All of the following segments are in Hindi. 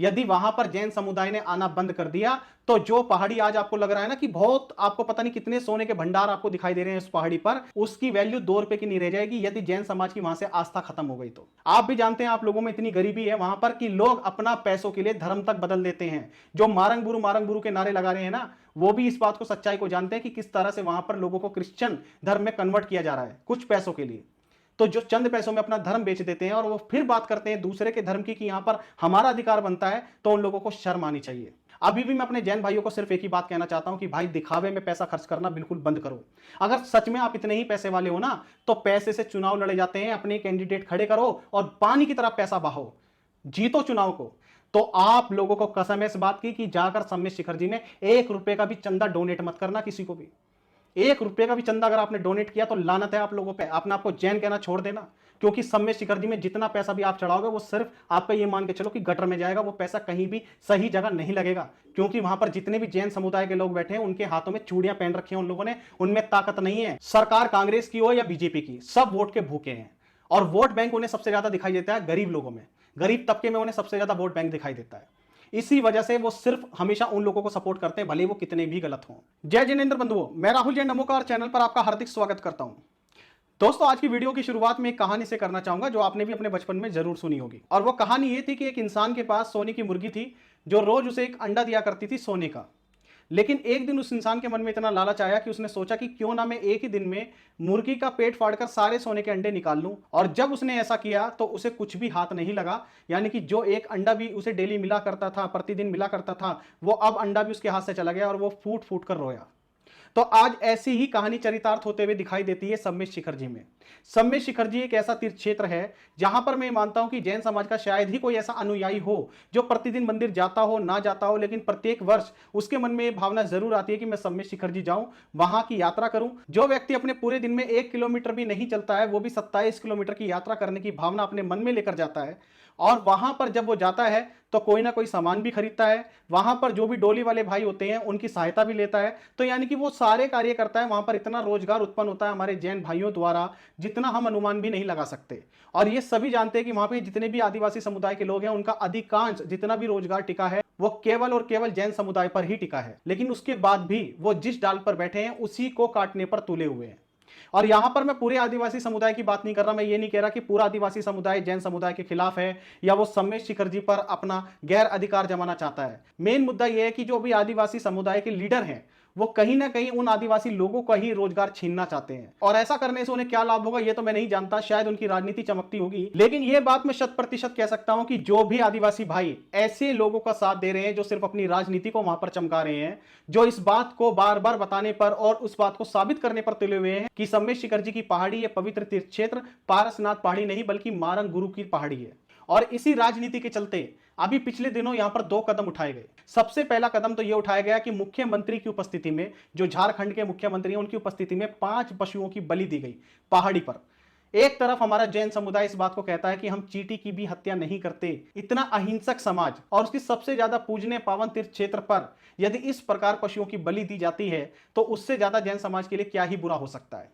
यदि वहां पर जैन समुदाय ने आना बंद कर दिया तो जो पहाड़ी आज आपको लग रहा है ना कि बहुत आपको पता नहीं कितने सोने के भंडार आपको दिखाई दे रहे हैं उस पहाड़ी पर, उसकी वैल्यू 2 रुपए की नहीं रह जाएगी यदि जैन समाज की वहां से आस्था खत्म हो गई तो। आप भी जानते हैं आप लोगों में इतनी गरीबी है वहां पर कि लोग अपना पैसों के लिए धर्म तक बदल देते हैं। जो मारंग बुरु के नारे लगा रहे हैं ना, वो भी इस बात को सच्चाई को जानते हैं कि किस तरह से वहां पर लोगों को क्रिश्चियन धर्म में कन्वर्ट किया जा रहा है कुछ पैसों के लिए। तो जो चंद पैसों में अपना धर्म बेच देते हैं और वो फिर बात करते हैं दूसरे के धर्म की कि यहां पर हमारा अधिकार बनता है, तो उन लोगों को शर्म आनी चाहिए। अभी भी मैं अपने जैन भाइयों को सिर्फ एक ही बात कहना चाहता हूं कि भाई दिखावे में पैसा खर्च करना बिल्कुल बंद करो। अगर सच में आप इतने ही पैसे वाले हो ना, तो पैसे से चुनाव लड़े जाते हैं, अपने कैंडिडेट खड़े करो और पानी की तरह पैसा बहाओ, जीतो चुनाव को। तो आप लोगों को कसम है इस बात की कि जाकर सम्मेश शिखर जी में 1 रुपए का भी चंदा डोनेट मत करना किसी को भी। 1 रुपए का भी चंदा अगर आपने डोनेट किया तो लानत है आप लोगों पे, अपने आपको जैन कहना छोड़ देना। क्योंकि सम्मेश शिखर जी में जितना पैसा भी आप चढ़ाओगे वो सिर्फ आपका ये मान के चलो कि गटर में जाएगा, वो पैसा कहीं भी सही जगह नहीं लगेगा। क्योंकि वहां पर जितने भी जैन समुदाय के लोग बैठे हैं उनके हाथों में चूड़ियां पहन रखी हैं उन लोगों ने, उनमें ताकत नहीं है। सरकार कांग्रेस की हो या बीजेपी की, सब वोट के भूखे हैं और वोट बैंक उन्हें सबसे ज्यादा दिखाई देता है गरीब लोगों में, गरीब तबके में उन्हें सबसे ज्यादा वोट बैंक दिखाई देता है। इसी वजह से वो सिर्फ हमेशा उन लोगों को सपोर्ट करते हैं भले वो कितने भी गलत हों। जय जिनेंद्र बंधुओं, मैं राहुल जैन नमोकार चैनल पर आपका हार्दिक स्वागत करता हूं। दोस्तों, आज की वीडियो की शुरुआत में एक कहानी से करना चाहूंगा जो आपने भी अपने बचपन में जरूर सुनी होगी। और वो कहानी ये थी कि एक इंसान के पास सोने की मुर्गी थी जो रोज उसे एक अंडा दिया करती थी सोने का। लेकिन एक दिन उस इंसान के मन में इतना लालच आया कि उसने सोचा कि क्यों ना मैं एक ही दिन में मुर्गी का पेट फाड़कर सारे सोने के अंडे निकाल लूं। और जब उसने ऐसा किया तो उसे कुछ भी हाथ नहीं लगा, यानी कि जो एक अंडा भी उसे डेली मिला करता था, प्रतिदिन मिला करता था, वो अब अंडा भी उसके हाथ से चला गया और वो फूट फूट कर रोया। तो आज ऐसी ही कहानी चरितार्थ होते हुए दिखाई देती है सम्मेश शिखर जी में। सम्मेश शिखर जी एक ऐसा तीर्थ क्षेत्र है जहां पर मैं मानता हूं कि जैन समाज का शायद ही कोई ऐसा अनुयायी हो जो प्रतिदिन मंदिर जाता हो ना जाता हो, लेकिन प्रत्येक वर्ष उसके मन में यह भावना जरूर आती है कि मैं सम्मेश शिखर जी जाऊं, वहां की यात्रा करूं। जो व्यक्ति अपने पूरे दिन में 1 किलोमीटर भी नहीं चलता है, वो भी 27 किलोमीटर की यात्रा करने की भावना अपने मन में लेकर जाता है। और वहां पर जब वो जाता है तो कोई ना कोई सामान भी खरीदता है, वहां पर जो भी डोली वाले भाई होते हैं उनकी सहायता भी लेता है। तो यानी कि वो सारे कार्य करता है, वहां पर इतना रोजगार उत्पन्न होता है हमारे जैन भाइयों द्वारा जितना हम अनुमान भी नहीं लगा सकते। और ये सभी जानते हैं कि वहां पे जितने भी आदिवासी समुदाय के लोग हैं उनका अधिकांश जितना भी रोजगार टिका है वो केवल और केवल जैन समुदाय पर ही टिका है। लेकिन उसके बाद भी वो जिस डाल पर बैठे हैं उसी को काटने पर तुले हुए हैं। और यहां पर मैं पूरे आदिवासी समुदाय की बात नहीं कर रहा, मैं ये नहीं कह रहा कि पूरा आदिवासी समुदाय जैन समुदाय के खिलाफ है या वो सम्मेश शिखर जी पर अपना गैर अधिकार जमाना चाहता है। मेन मुद्दा यह है कि जो भी आदिवासी समुदाय के लीडर हैं वो कहीं ना कहीं उन आदिवासी लोगों का ही रोजगार छीनना चाहते हैं। और ऐसा करने से उन्हें क्या लाभ होगा ये तो मैं नहीं जानता, शायद उनकी राजनीति चमकती होगी। लेकिन यह बात मैं 100% कह सकता हूं कि जो भी आदिवासी भाई ऐसे लोगों का साथ दे रहे हैं जो सिर्फ अपनी राजनीति को वहां पर चमका रहे हैं, जो इस बात को बार बार बताने पर और उस बात को साबित करने पर तुले हुए हैं कि सम्मेश शिखर जी की पहाड़ी ये पवित्र तीर्थ क्षेत्र पारसनाथ पहाड़ी नहीं बल्कि मारंग गुरु की पहाड़ी है। और इसी राजनीति के चलते अभी पिछले दिनों यहां पर 2 कदम उठाए गए। सबसे पहला कदम तो यह उठाया गया कि मुख्यमंत्री की उपस्थिति में, जो झारखंड के मुख्यमंत्री हैं उनकी उपस्थिति में 5 पशुओं की बलि दी गई पहाड़ी पर। एक तरफ हमारा जैन समुदाय इस बात को कहता है कि हम चींटी की भी हत्या नहीं करते। इतना अहिंसक समाज और उसकी सबसे ज्यादा पूजनीय पावन तीर्थ क्षेत्र पर यदि इस प्रकार पशुओं की बलि दी जाती है तो उससे ज्यादा जैन समाज के लिए क्या ही बुरा हो सकता है।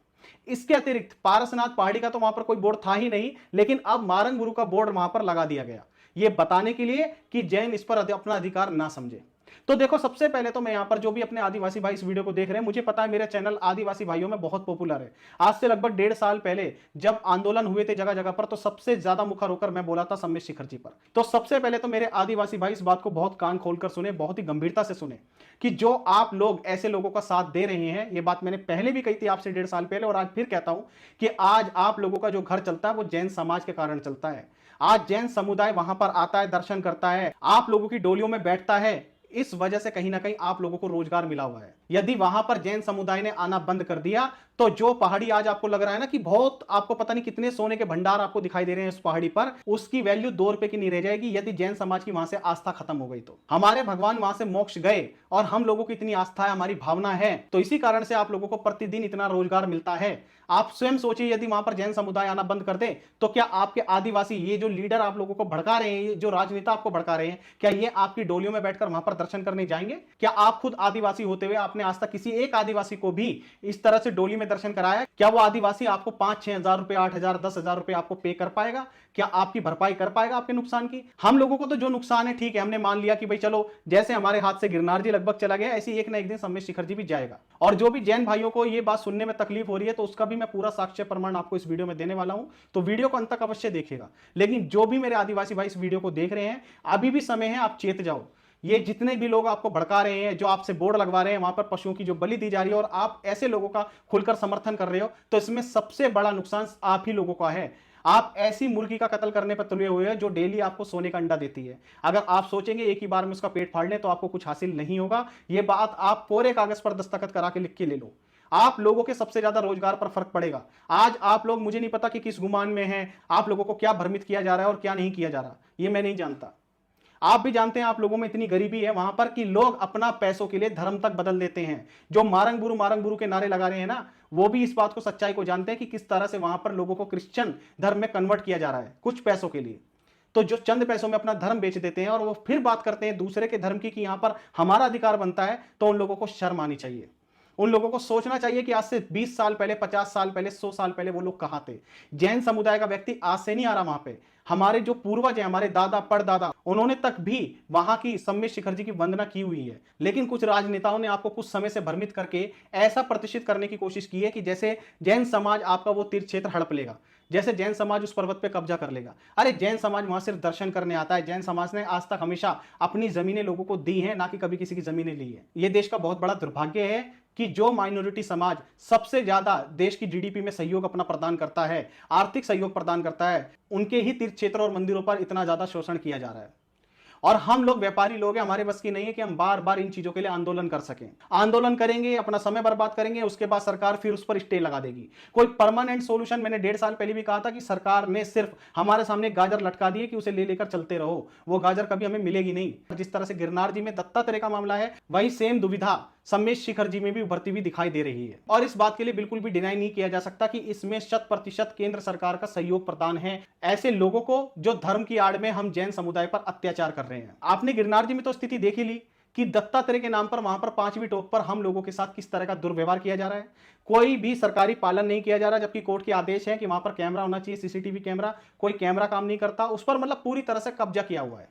इसके अतिरिक्त पारसनाथ पहाड़ी का तो वहां पर कोई बोर्ड था ही नहीं, लेकिन अब मारंग गुरु का बोर्ड वहां पर लगा दिया गया, यह बताने के लिए कि जैन इस पर अपना अधिकार ना समझे। तो देखो, सबसे पहले तो मैं यहां पर जो भी अपने आदिवासी भाई इस वीडियो को देख रहे हैं, मुझे पता है मेरा चैनल आदिवासी भाइयों में बहुत पॉपुलर है। आज से लगभग 1.5 साल पहले जब आंदोलन हुए थे जगह जगह पर, तो सबसे ज्यादा मुखर होकर मैं बोला था सम्मेश शिखर जी पर। तो सबसे पहले तो मेरे आदिवासी भाई इस बात को बहुत कान खोलकर सुने, बहुत ही गंभीरता से सुने कि जो आप लोग ऐसे लोगों का साथ दे रहे हैं, यह बात मैंने पहले भी कही थी आपसे 1.5 साल पहले और आज फिर कहता हूं कि आज आप लोगों का जो घर चलता है वो जैन समाज के कारण चलता है। आज जैन समुदाय वहां पर आता है, दर्शन करता है, आप लोगों की डोलियों में बैठता है, इस वजह से कहीं ना कहीं आप लोगों को रोजगार मिला हुआ है। यदि वहां पर जैन समुदाय ने आना बंद कर दिया तो जो पहाड़ी आज आपको लग रहा है ना कि बहुत आपको पता नहीं कितने सोने के भंडार आपको दिखाई दे रहे हैं उस पहाड़ी पर, उसकी वैल्यू 2 रुपए की नहीं रह जाएगी यदि जैन समाज की वहां से आस्था खत्म हो गई तो। हमारे भगवान वहां से मोक्ष गए और हम लोगों की इतनी आस्था है, हमारी भावना है, तो इसी कारण से आप लोगों को प्रतिदिन इतना रोजगार मिलता है। आप स्वयं सोचिए, यदि वहां पर जैन समुदाय आना बंद कर दे तो क्या आपके आदिवासी, ये जो लीडर आप लोगों को भड़का रहे हैं, जो राजनेता आपको भड़का रहे हैं, क्या ये आपकी डोलियों में बैठकर वहां पर दर्शन करने जाएंगे? क्या आप खुद आदिवासी होते हुए आपने आपने आज तक किसी एक आदिवासी को भी इस तरह से डोली में दर्शन कराया? क्या वो आदिवासी आपको 5-6 हजार रुपए, 8,000, 10,000 रुपए आपको पे कर पाएगा? क्या आपकी भरपाई कर पाएगा आपके नुकसान की? हम लोगों को तो जो नुकसान है, ठीक है, हमने मान लिया कि भाई चलो, जैसे हमारे हाथ से गिरनार जी लगभग चला गया, ऐसे ही एक ना एक दिन सम्मेश शिखर जी भी जाएगा। और जो भी जैन भाइयों को ये बात सुनने में तकलीफ हो रही है, तो उसका भी मैं पूरा साक्ष्य प्रमाण आपको इस वीडियो में देने वाला हूं, तो वीडियो को अंत तक अवश्य देखिएगा। लेकिन जो भी मेरे आदिवासी भाई इस वीडियो को देख रहे हैं, अभी भी समय है, आप चेत जाओ। ये जितने भी लोग आपको भड़का रहे हैं, जो आपसे बोर्ड लगवा रहे हैं, वहां पर पशुओं की जो बलि दी जा रही है, और आप ऐसे लोगों का खुलकर समर्थन कर रहे हो, तो इसमें सबसे बड़ा नुकसान आप ही लोगों का है। आप ऐसी मुर्गी का कत्ल करने पर तुले हुए हैं जो डेली आपको सोने का अंडा देती है। अगर आप सोचेंगे एक ही बार में उसका पेट फाड़ लें तो आपको कुछ हासिल नहीं होगा, यह बात आप पूरे कागज पर दस्तखत करा के लिख के ले लो। आप लोगों के सबसे ज्यादा रोजगार पर फर्क पड़ेगा। आज आप लोग, मुझे नहीं पता कि किस गुमान में हैं, आप लोगों को क्या भ्रमित किया जा रहा है और क्या नहीं किया जा रहा, ये मैं नहीं जानता। आप भी जानते हैं आप लोगों में इतनी गरीबी है वहां पर कि लोग अपना पैसों के लिए धर्म तक बदल देते हैं। जो मारंग बुरु के नारे लगा रहे हैं ना, वो भी इस बात को, सच्चाई को जानते हैं कि किस तरह से वहां पर लोगों को क्रिश्चियन धर्म में कन्वर्ट किया जा रहा है कुछ पैसों के लिए। तो जो चंद पैसों में अपना धर्म बेच देते हैं और वो फिर बात करते हैं दूसरे के धर्म की कि यहां पर हमारा अधिकार बनता है, तो उन लोगों को शर्म आनी चाहिए। उन लोगों को सोचना चाहिए कि आज से 20 साल पहले, 50 साल पहले, 100 साल पहले वो लोग कहां थे। जैन समुदाय का व्यक्ति आज से नहीं आ रहा वहां पे। हमारे जो पूर्वज हैं, हमारे दादा परदादा, उन्होंने तक भी वहां की सम्मेश शिखर जी की वंदना की हुई है। लेकिन कुछ राजनेताओं ने आपको कुछ समय से भ्रमित करके ऐसा प्रतिष्ठित करने की कोशिश की है कि जैसे जैन समाज आपका वो तीर्थ क्षेत्र हड़प लेगा, जैसे जैन समाज उस पर्वत पे कब्जा कर लेगा। अरे जैन समाज वहां सिर्फ दर्शन करने आता है। जैन समाज ने आज तक हमेशा अपनी जमीनें लोगों को दी हैं, ना कि कभी किसी की जमीनें ली है। ये देश का बहुत बड़ा दुर्भाग्य है कि जो माइनॉरिटी समाज सबसे ज्यादा देश की जीडीपी में सहयोग अपना प्रदान करता है, आर्थिक सहयोग प्रदान करता है, उनके ही तीर्थ क्षेत्र और मंदिरों पर इतना ज्यादा शोषण किया जा रहा है। और हम लोग व्यापारी लोग हैं, हमारे बस की नहीं है कि हम बार बार इन चीजों के लिए आंदोलन कर सकें। आंदोलन करेंगे, अपना समय बर्बाद करेंगे, उसके बाद सरकार फिर उस पर स्टे लगा देगी। कोई परमानेंट सॉल्यूशन, मैंने 1.5 साल पहले भी कहा था कि सरकार ने सिर्फ हमारे सामने गाजर लटका दी है कि उसे ले लेकर चलते रहो, वो गाजर कभी हमें मिलेगी नहीं। जिस तरह से गिरनार जी में दत्तात्रेय का मामला है, वही सेम दुविधा सम्मेश शिखर जी में भी उभरती हुई दिखाई दे रही है। और इस बात के लिए बिल्कुल भी डिनाई नहीं किया जा सकता कि इसमें 100% केंद्र सरकार का सहयोग प्रदान है ऐसे लोगों को जो धर्म की आड़ में हम जैन समुदाय पर अत्याचार कर रहे हैं। आपने गिरनार जी में तो स्थिति देख ही ली कि दत्तात्रेय के नाम पर वहां पर 5वीं टोक पर हम लोगों के साथ किस तरह का दुर्व्यवहार किया जा रहा है। कोई भी सरकारी पालन नहीं किया जा रहा, जबकि कोर्ट के आदेश है कि वहां पर कैमरा होना चाहिए, सीसीटीवी कैमरा। कोई कैमरा काम नहीं करता, उस पर मतलब पूरी तरह से कब्जा किया हुआ है।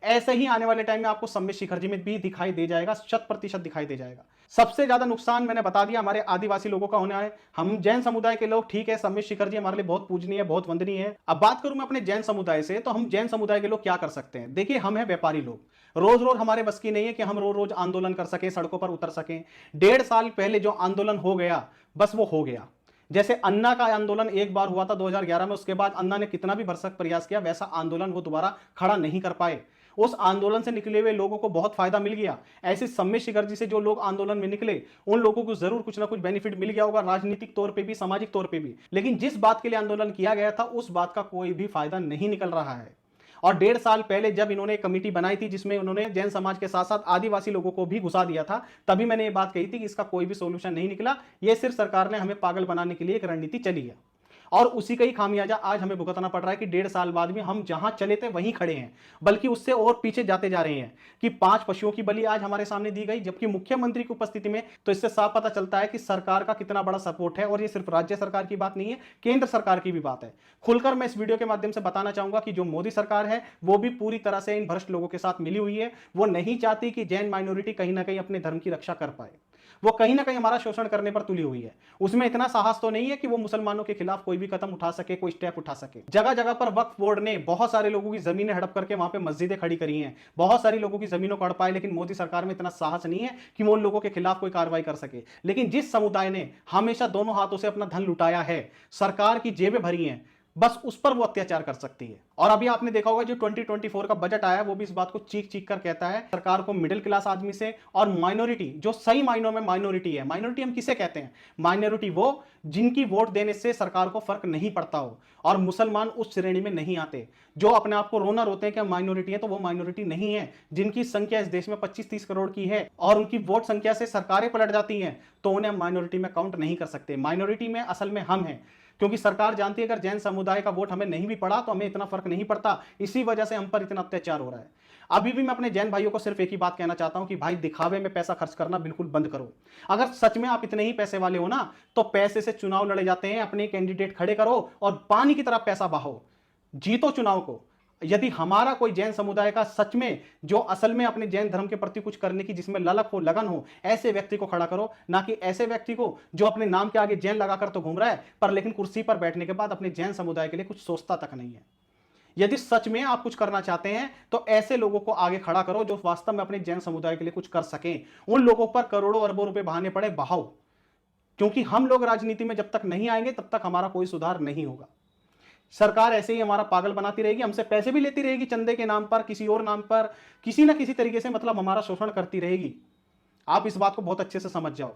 ऐसे ही आने वाले टाइम में आपको सम्मेश शिखर जी में भी दिखाई दे जाएगा, 100% दिखाई दे जाएगा। सबसे ज्यादा नुकसान मैंने बता दिया हमारे आदिवासी लोगों का होना है। हम जैन समुदाय के लोग, ठीक है, सम्मेश शिखर जी हमारे लिए बहुत पूजनीय है, बहुत वंदनीय है। अब बात करूं मैं अपने जैन समुदाय से, तो हम जैन समुदाय के लोग क्या कर सकते हैं। देखिए, हम हैं व्यापारी लोग, रोज रोज हमारे बस की नहीं है कि हम रोज रोज आंदोलन कर सके, सड़कों पर उतर सकें। 1.5 साल पहले जो आंदोलन हो गया, बस वो हो गया। जैसे अन्ना का आंदोलन एक बार हुआ था 2011 में, उसके बाद अन्ना ने कितना भी भरसक प्रयास किया, वैसा आंदोलन वो दोबारा खड़ा नहीं कर पाए। उस आंदोलन से निकले हुए लोगों को बहुत फायदा मिल गया। ऐसे सम्मेश शिखर जी से जो लोग आंदोलन में निकले, उन लोगों को जरूर कुछ ना कुछ बेनिफिट मिल गया होगा, राजनीतिक तौर पे भी, सामाजिक तौर पे भी। लेकिन जिस बात के लिए आंदोलन किया गया था, उस बात का कोई भी फायदा नहीं निकल रहा है। और 1.5 साल पहले जब इन्होंने एक कमेटी बनाई थी जिसमें उन्होंने जैन समाज के साथ साथ आदिवासी लोगों को भी घुसा दिया था, तभी मैंने ये बात कही थी कि इसका कोई भी सोल्यूशन नहीं निकला। ये सिर्फ सरकार ने हमें पागल बनाने के लिए एक रणनीति चली है, और उसी का ही खामियाजा आज हमें भुगतना पड़ रहा है कि 1.5 साल बाद भी हम जहां चले थे वहीं खड़े हैं, बल्कि उससे और पीछे जाते जा रहे हैं। कि 5 पशुओं की बलि आज हमारे सामने दी गई, जबकि मुख्यमंत्री की उपस्थिति में। तो इससे साफ पता चलता है कि सरकार का कितना बड़ा सपोर्ट है। और ये सिर्फ राज्य सरकार की बात नहीं है, केंद्र सरकार की भी बात है। खुलकर मैं इस वीडियो के माध्यम से बताना चाहूंगा कि जो मोदी सरकार है वो भी पूरी तरह से इन भ्रष्ट लोगों के साथ मिली हुई है। वो नहीं चाहती कि जैन माइनॉरिटी कहीं ना कहीं अपने धर्म की रक्षा कर पाए। वो कहीं ना कहीं हमारा शोषण करने पर तुली हुई है। उसमें इतना साहस तो नहीं है कि वो मुसलमानों के खिलाफ कोई भी कदम उठा सके, कोई स्टेप उठा सके। जगह जगह पर वक्फ बोर्ड ने बहुत सारे लोगों की जमीनें हड़प करके वहां पे मस्जिदें खड़ी करी हैं, बहुत सारी लोगों की जमीनों को हड़पाए, लेकिन मोदी सरकार में इतना साहस नहीं है कि वो उन लोगों के खिलाफ कोई कार्रवाई कर सके। लेकिन जिस समुदाय ने हमेशा दोनों हाथों से अपना धन लुटाया है, सरकार की जेबें भरी हैं, बस उस पर वो अत्याचार कर सकती है। और अभी आपने देखा होगा जो 2024 का बजट आया, वो भी इस बात को चीख चीख कर कहता है सरकार को मिडिल क्लास आदमी से और माइनॉरिटी, जो सही मायनों में माइनॉरिटी है। माइनॉरिटी हम किसे कहते हैं? माइनॉरिटी वो जिनकी वोट देने से सरकार को फर्क नहीं पड़ता हो, और मुसलमान उस श्रेणी में नहीं आते। जो अपने आप को रोना रोते हैं कि हम माइनॉरिटी है, तो वो माइनॉरिटी नहीं है। जिनकी संख्या इस देश में 25-30 करोड़ की है और उनकी वोट संख्या से सरकारें पलट जाती हैं, तो उन्हें हम माइनॉरिटी में काउंट नहीं कर सकते। माइनॉरिटी में असल में हम हैं, क्योंकि सरकार जानती है अगर जैन समुदाय का वोट हमें नहीं भी पड़ा तो हमें इतना फर्क नहीं पड़ता। इसी वजह से हम पर इतना अत्याचार हो रहा है। अभी भी मैं अपने जैन भाइयों को सिर्फ एक ही बात कहना चाहता हूं कि भाई दिखावे में पैसा खर्च करना बिल्कुल बंद करो। अगर सच में आप इतने ही पैसे वाले हो ना, तो पैसे से चुनाव लड़े जाते हैं, अपने कैंडिडेट खड़े करो और पानी की तरह पैसा बहाओ, जीतो चुनाव को। यदि हमारा कोई जैन समुदाय का सच में जो असल में अपने जैन धर्म के प्रति कुछ करने की जिसमें ललक हो, लगन हो, ऐसे व्यक्ति को खड़ा करो, ना कि ऐसे व्यक्ति को जो अपने नाम के आगे जैन लगाकर तो घूम रहा है पर लेकिन कुर्सी पर बैठने के बाद अपने जैन समुदाय के लिए कुछ सोचता तक नहीं है। यदि सच में आप कुछ करना चाहते हैं तो ऐसे लोगों को आगे खड़ा करो जो वास्तव में अपने जैन समुदाय के लिए कुछ कर सकें। उन लोगों पर करोड़ों अरबों रुपए बहाने पड़े, बहाओ, क्योंकि हम लोग राजनीति में जब तक नहीं आएंगे तब तक हमारा कोई सुधार नहीं होगा। सरकार ऐसे ही हमारा पागल बनाती रहेगी, हमसे पैसे भी लेती रहेगी, चंदे के नाम पर, किसी और नाम पर, किसी ना किसी तरीके से मतलब हमारा शोषण करती रहेगी। आप इस बात को बहुत अच्छे से समझ जाओ।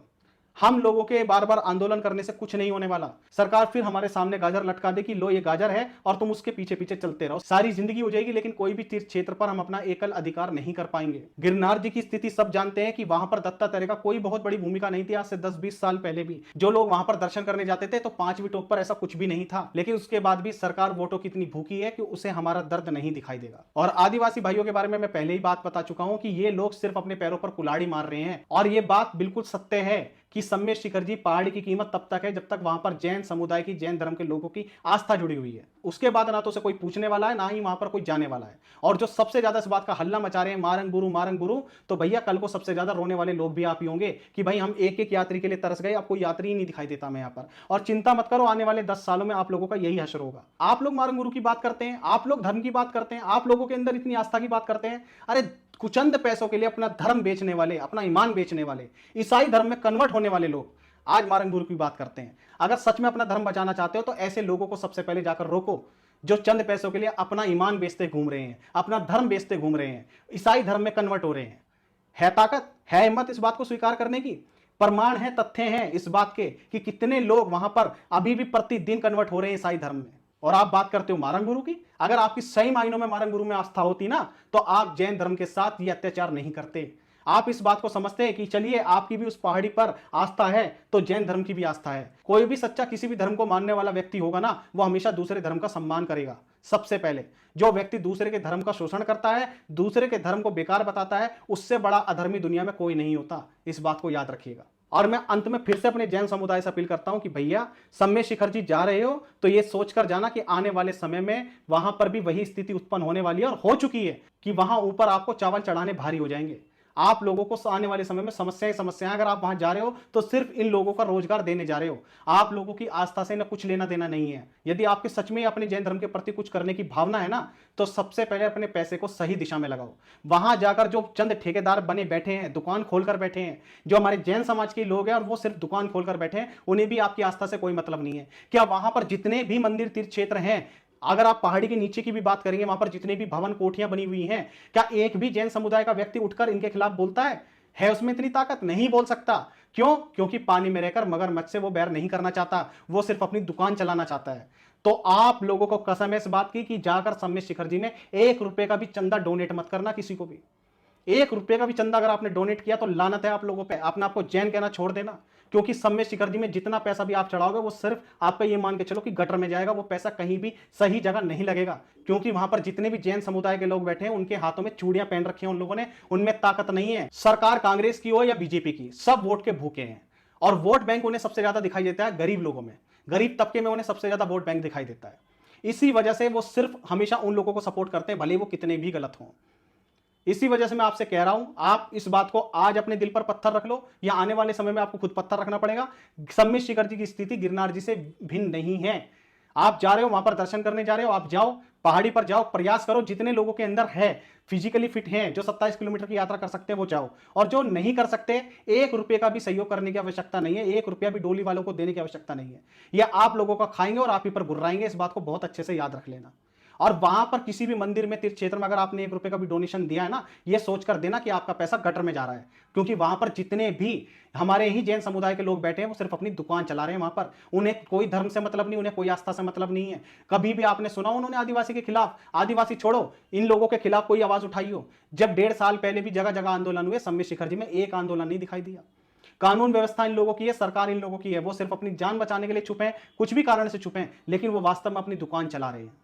हम लोगों के बार बार आंदोलन करने से कुछ नहीं होने वाला। सरकार फिर हमारे सामने गाजर लटका दे कि लो ये गाजर है और तुम उसके पीछे पीछे चलते रहो, सारी जिंदगी हो जाएगी, लेकिन कोई भी तीर्थ क्षेत्र पर हम अपना एकल अधिकार नहीं कर पाएंगे। गिरनार जी की स्थिति सब जानते हैं कि वहां पर दत्तात्रेय का कोई बहुत बड़ी भूमिका नहीं थी। आज से 10-20 साल पहले भी जो लोग वहां पर दर्शन करने जाते थे तो 5वीं टोक पर ऐसा कुछ भी नहीं था, लेकिन उसके बाद भी सरकार वोटों की इतनी भूखी है कि उसे हमारा दर्द नहीं दिखाई देगा। और आदिवासी भाइयों के बारे में मैं पहले ही बात बता चुका हूं कि ये लोग सिर्फ अपने पैरों पर कुल्हाड़ी मार रहे हैं, और ये बात बिल्कुल सत्य है कि सम्मेश शिखर जी पहाड़ी की कीमत तब तक है जब तक वहां पर जैन समुदाय की, जैन धर्म के लोगों की आस्था जुड़ी हुई है। उसके बाद ना तो उसे कोई पूछने वाला है, ना ही वहां पर कोई जाने वाला है। और जो सबसे ज्यादा इस बात का हल्ला मचा रहे हैं मारंग गुरु, तो भैया कल को सबसे ज्यादा रोने वाले लोग भी आप ही होंगे कि भाई हम एक एक यात्री के लिए तरस गए, अब कोई यात्री ही नहीं दिखाई देता मैं यहाँ पर। और चिंता मत करो, आने वाले 10 सालों में आप लोगों का यही हश्र होगा। आप लोग मारंग गुरु की बात करते हैं, आप लोग धर्म की बात करते हैं, आप लोगों के अंदर इतनी आस्था की बात करते हैं। अरे कुचंद पैसों के लिए अपना धर्म बेचने वाले, अपना ईमान बेचने वाले, ईसाई धर्म में कन्वर्ट होने वाले लोग आज मारंग गुरु की बात करते हैं। अगर सच में अपना धर्म बचाना चाहते हो तो ऐसे लोगों को सबसे पहले जाकर रोको जो चंद पैसों के लिए अपना ईमान बेचते घूम रहे हैं, अपना धर्म बेचते घूम रहे हैं, ईसाई धर्म में कन्वर्ट हो रहे हैं। है ताकत, है हिम्मत इस बात को स्वीकार करने की? प्रमाण है, तथ्य हैं इस बात के कि कितने लोग वहां पर अभी भी प्रतिदिन कन्वर्ट हो रहे हैं ईसाई धर्म में। और आप बात करते हो मारंग गुरु की। अगर आपकी सही मायनों में मारंग गुरु में आस्था होती ना, तो आप जैन धर्म के साथ ये अत्याचार नहीं करते। आप इस बात को समझते हैं कि चलिए आपकी भी उस पहाड़ी पर आस्था है तो जैन धर्म की भी आस्था है। कोई भी सच्चा किसी भी धर्म को मानने वाला व्यक्ति होगा ना, वो हमेशा दूसरे धर्म का सम्मान करेगा। सबसे पहले जो व्यक्ति दूसरे के धर्म का शोषण करता है, दूसरे के धर्म को बेकार बताता है, उससे बड़ा अधर्मी दुनिया में कोई नहीं होता। इस बात को याद रखिएगा। और मैं अंत में फिर से अपने जैन समुदाय से अपील करता हूं कि भैया सम्मेश शिखर जी जा रहे हो तो ये सोचकर जाना कि आने वाले समय में वहां पर भी वही स्थिति उत्पन्न होने वाली है और हो चुकी है कि वहां ऊपर आपको चावल चढ़ाने भारी हो जाएंगे। आप लोगों को आने वाले समय में समस्याएं अगर आप वहां जा रहे हो तो सिर्फ इन लोगों का रोजगार देने जा रहे हो। आप लोगों की आस्था से ना कुछ लेना देना नहीं है। यदि आपके सच में अपने जैन धर्म के प्रति कुछ करने की भावना है ना, तो सबसे पहले अपने पैसे को सही दिशा में लगाओ। वहां जाकर जो चंद ठेकेदार बने बैठे हैं, दुकान खोलकर बैठे हैं, जो हमारे जैन समाज के लोग हैं और वो सिर्फ दुकान खोलकर बैठे हैं, उन्हें भी आपकी आस्था से कोई मतलब नहीं है। क्या वहां पर जितने भी मंदिर तीर्थ क्षेत्र हैं, अगर आप पहाड़ी के नीचे की भी बात करेंगे, वहां पर जितने भी भवन कोठियां बनी हुई हैं, क्या एक भी जैन समुदाय का व्यक्ति उठकर इनके खिलाफ बोलता है उसमें इतनी ताकत? नहीं बोल सकता। क्यों? क्योंकि पानी में रहकर मगरमच्छ से वो बैर नहीं करना चाहता, वो सिर्फ अपनी दुकान चलाना चाहता है। तो आप लोगों को कसम है इस बात की कि जाकर सम्मेश शिखर जी में 1 रुपए का भी चंदा डोनेट मत करना किसी को भी। 1 रुपए का भी चंदा अगर आपने डोनेट किया तो लानत है आप लोगों पे। अपने आपको जैन कहना छोड़ देना, क्योंकि सम्मेश शिखर जी में जितना पैसा भी आप चढ़ाओगे वो सिर्फ आपका ये मान के चलो कि गटर में जाएगा। वो पैसा कहीं भी सही जगह नहीं लगेगा, क्योंकि वहां पर जितने भी जैन समुदाय के लोग बैठे हैं उनके हाथों में चूड़ियां पहन रखी हैं उन लोगों ने, उनमें ताकत नहीं है। सरकार कांग्रेस की हो या बीजेपी की, सब वोट के भूखे हैं और वोट बैंक उन्हें सबसे ज्यादा दिखाई देता है गरीब लोगों में, गरीब तबके में उन्हें सबसे ज्यादा वोट बैंक दिखाई देता है। इसी वजह से वो सिर्फ हमेशा उन लोगों को सपोर्ट करते हैं, भले वो कितने भी गलत हों। इसी वजह से मैं आपसे कह रहा हूं, आप इस बात को आज अपने दिल पर पत्थर रख लो या आने वाले समय में आपको खुद पत्थर रखना पड़ेगा। सम्मेश शिखर जी की स्थिति गिरनार जी से भिन्न नहीं है। आप जा रहे हो, वहां पर दर्शन करने जा रहे हो, आप जाओ, पहाड़ी पर जाओ, प्रयास करो। जितने लोगों के अंदर है, फिजिकली फिट हैं, जो 27 किलोमीटर की यात्रा कर सकते हैं, वो जाओ। और जो नहीं कर सकते, 1 रुपये का भी सहयोग करने की आवश्यकता नहीं है, 1 रुपया भी डोली वालों को देने की आवश्यकता नहीं है। यह आप लोगों का खाएंगे और आप ही पर गुर्राएंगे। इस बात को बहुत अच्छे से याद रख लेना। और वहां पर किसी भी मंदिर में, तीर्थ क्षेत्र में अगर आपने 1 रुपए का भी डोनेशन दिया है ना, यह सोचकर देना कि आपका पैसा गटर में जा रहा है, क्योंकि वहां पर जितने भी हमारे ही जैन समुदाय के लोग बैठे हैं वो सिर्फ अपनी दुकान चला रहे हैं। वहां पर उन्हें कोई धर्म से मतलब नहीं, उन्हें कोई आस्था से मतलब नहीं है। कभी भी आपने सुना उन्होंने आदिवासी के खिलाफ, आदिवासी छोड़ो, इन लोगों के खिलाफ कोई आवाज उठाई हो? जब 1.5 साल पहले भी जगह जगह आंदोलन हुए, सम्मेश शिखर जी में एक आंदोलन नहीं दिखाई दिया। कानून व्यवस्था इन लोगों की है, सरकार इन लोगों की है, वो सिर्फ अपनी जान बचाने के लिए छुपे हैं, कुछ भी कारण से छुपे हैं, लेकिन वो वास्तव में अपनी दुकान चला रहे हैं।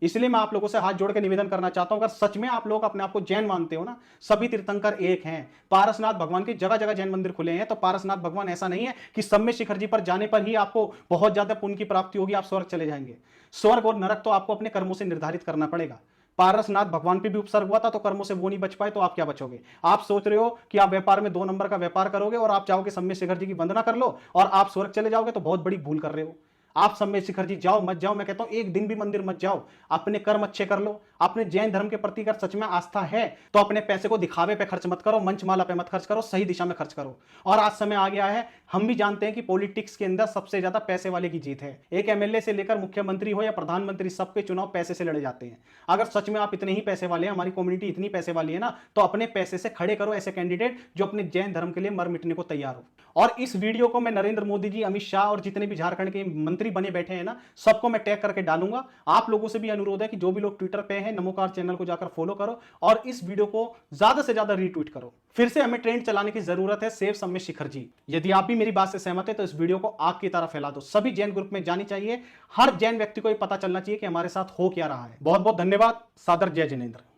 इसलिए मैं आप लोगों से हाथ जोड़ के निवेदन करना चाहता हूं, अगर सच में आप लोग अपने आप को जैन मानते हो ना, सभी तीर्थंकर एक हैं। पारसनाथ भगवान की जगह जगह जैन मंदिर खुले हैं, तो पारसनाथ भगवान ऐसा नहीं है कि सम्य शिखर जी पर जाने पर ही आपको बहुत ज्यादा पुण्य की प्राप्ति होगी, आप स्वर्ग चले जाएंगे। स्वर्ग और नरक तो आपको अपने कर्मों से निर्धारित करना पड़ेगा। पारसनाथ भगवान पे भी उपसर्ग हुआ था, तो कर्मों से वो नहीं बच पाए, तो आप क्या बचोगे? आप सोच रहे हो कि आप व्यापार में 2 नंबर का व्यापार करोगे और आप चाहोगे सम्य शिखर जी की वंदना कर लो और आप स्वर्ग चले जाओगे, तो बहुत बड़ी भूल कर रहे हो। आप सम्य शिखर जी जाओ मत जाओ, मैं कहता हूं एक दिन भी मंदिर मत जाओ, अपने कर्म अच्छे कर लो। अपने जैन धर्म के प्रति अगर सच में आस्था है तो अपने पैसे को दिखावे पे खर्च मत करो, मंचमाला पे मत खर्च करो, सही दिशा में खर्च करो। और आज समय आ गया है, हम भी जानते हैं कि पॉलिटिक्स के अंदर सबसे ज्यादा पैसे वाले की जीत है। एक एमएलए से लेकर मुख्यमंत्री हो या प्रधानमंत्री, सबके चुनाव पैसे से लड़े जाते हैं। अगर सच में आप इतने ही पैसे वाले हैं, हमारी कम्युनिटी इतनी पैसे वाली है ना, तो अपने पैसे से खड़े करो ऐसे कैंडिडेट जो अपने जैन धर्म के लिए मर मिटने को तैयार हो। और इस वीडियो को मैं नरेंद्र मोदी जी, अमित शाह और जितने भी झारखंड के मंत्री बने बैठे हैं ना, सबको मैं टैग करके डालूंगा। आप लोगों से भी अनुरोध है कि जो भी लोग ट्विटर पे हैं, नमोकार चैनल को जाकर फॉलो करो और इस वीडियो को ज्यादा से ज्यादा रीट्वीट करो। फिर से हमें ट्रेंड चलाने की जरूरत है, सेव सम्य शिखर जी। यदि आप भी मेरी बात से सहमत है तो इस वीडियो को आग की तरह फैला दो, सभी जैन ग्रुप में जानी चाहिए। हर जैन व्यक्ति को यह पता चलना चाहिए कि हमारे साथ हो क्या रहा है। बहुत बहुत धन्यवाद। सादर जय जिनेंद्र।